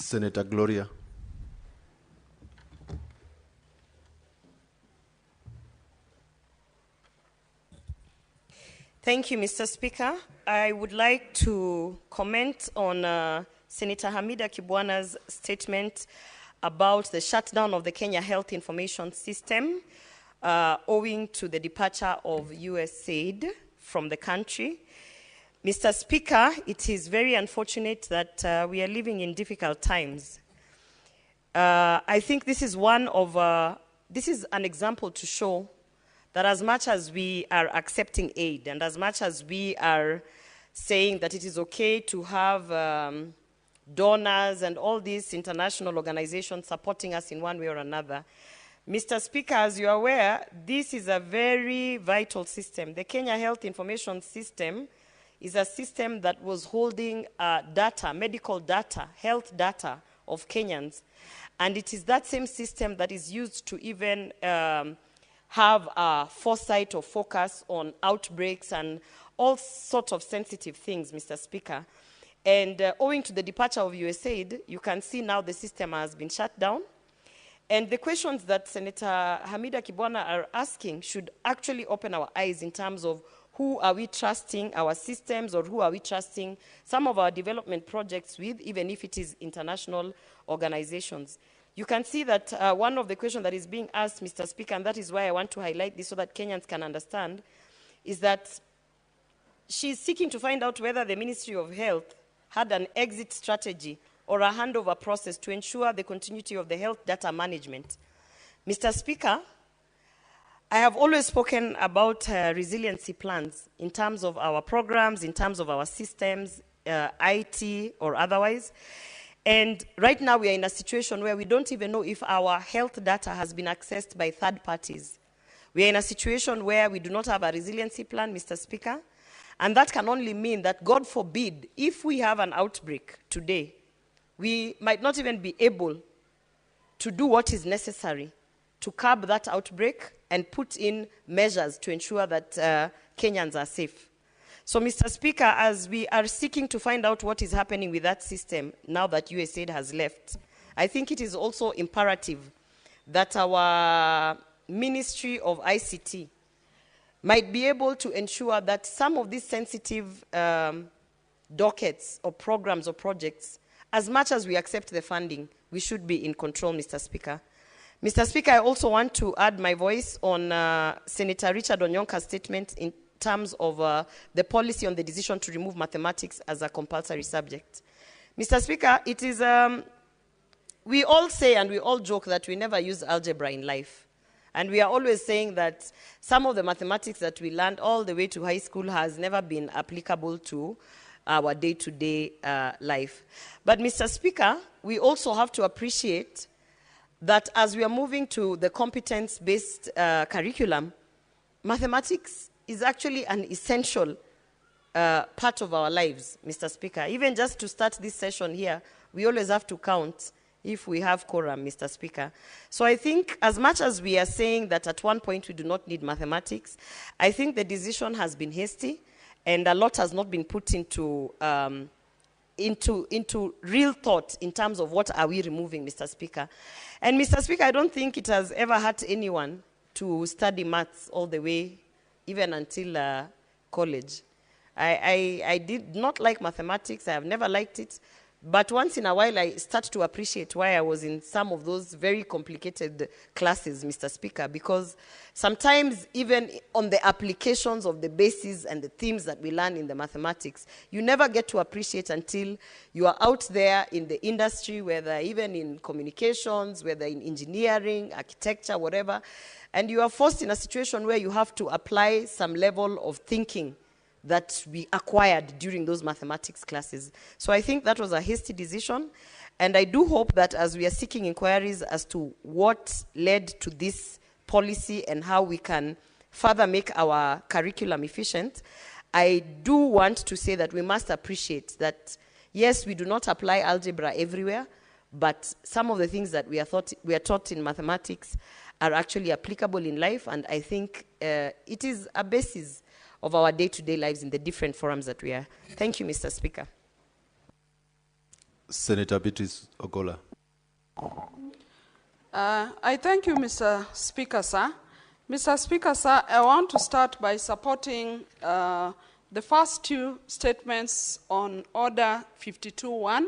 Senator Gloria. Thank you, Mr. Speaker. I would like to comment on Senator Hamida Kibwana's statement about the shutdown of the Kenya Health Information System owing to the departure of USAID from the country. Mr. Speaker, it is very unfortunate that we are living in difficult times. I think this is this is an example to show that as much as we are accepting aid and as much as we are saying that it is okay to have donors and all these international organizations supporting us in one way or another, Mr. Speaker, as you are aware, this is a very vital system. The Kenya Health Information System is a system that was holding data, medical data, health data of Kenyans. And it is that same system that is used to even have a foresight or focus on outbreaks and all sorts of sensitive things, Mr. Speaker. And owing to the departure of USAID, you can see now the system has been shut down. And the questions that Senator Hamida Kibwana are asking should actually open our eyes in terms of who are we trusting our systems, or who are we trusting some of our development projects with, even if it is international organizations. You can see that one of the questions that is being asked, Mr. Speaker, and that is why I want to highlight this so that Kenyans can understand, is that she's seeking to find out whether the Ministry of Health had an exit strategy or a handover process to ensure the continuity of the health data management. Mr. Speaker, I have always spoken about resiliency plans in terms of our programs, in terms of our systems, IT or otherwise. And right now we are in a situation where we don't even know if our health data has been accessed by third parties. We are in a situation where we do not have a resiliency plan, Mr. Speaker. And that can only mean that, God forbid, if we have an outbreak today, we might not even be able to do what is necessary to curb that outbreak and put in measures to ensure that Kenyans are safe. So, Mr. Speaker, as we are seeking to find out what is happening with that system now that USAID has left, I think it is also imperative that our Ministry of ICT might be able to ensure that some of these sensitive dockets or programs or projects, as much as we accept the funding, we should be in control, Mr. Speaker. Mr. Speaker, I also want to add my voice on Senator Richard Onyonka's statement in terms of the policy on the decision to remove mathematics as a compulsory subject. Mr. Speaker, it is, we all say and we all joke that we never use algebra in life. And we are always saying that some of the mathematics that we learned all the way to high school has never been applicable to our day-to-day life. But Mr. Speaker, we also have to appreciate that as we are moving to the competence-based curriculum, mathematics is actually an essential part of our lives, Mr. Speaker. Even just to start this session here, we always have to count if we have quorum, Mr. Speaker. So I think as much as we are saying that at one point we do not need mathematics, I think the decision has been hasty and a lot has not been put into real thought in terms of what are we removing, Mr. Speaker. And Mr. Speaker, I don't think it has ever hurt anyone to study maths all the way, even until college. I did not like mathematics. I have never liked it. But once in a while, I start to appreciate why I was in some of those very complicated classes, Mr. Speaker, because sometimes even on the applications of the bases and the themes that we learn in the mathematics, you never get to appreciate until you are out there in the industry, whether even in communications, whether in engineering, architecture, whatever, and you are forced in a situation where you have to apply some level of thinking that we acquired during those mathematics classes. So I think that was a hasty decision, and I do hope that as we are seeking inquiries as to what led to this policy and how we can further make our curriculum efficient, I do want to say that we must appreciate that, yes, we do not apply algebra everywhere, but some of the things that we are taught in mathematics are actually applicable in life, and I think it is a basis of our day-to-day lives in the different forums that we are. Thank you, Mr. Speaker. Senator Beatrice Ogola. I thank you, Mr. Speaker, sir. Mr. Speaker, sir, I want to start by supporting the first two statements on Order 52.1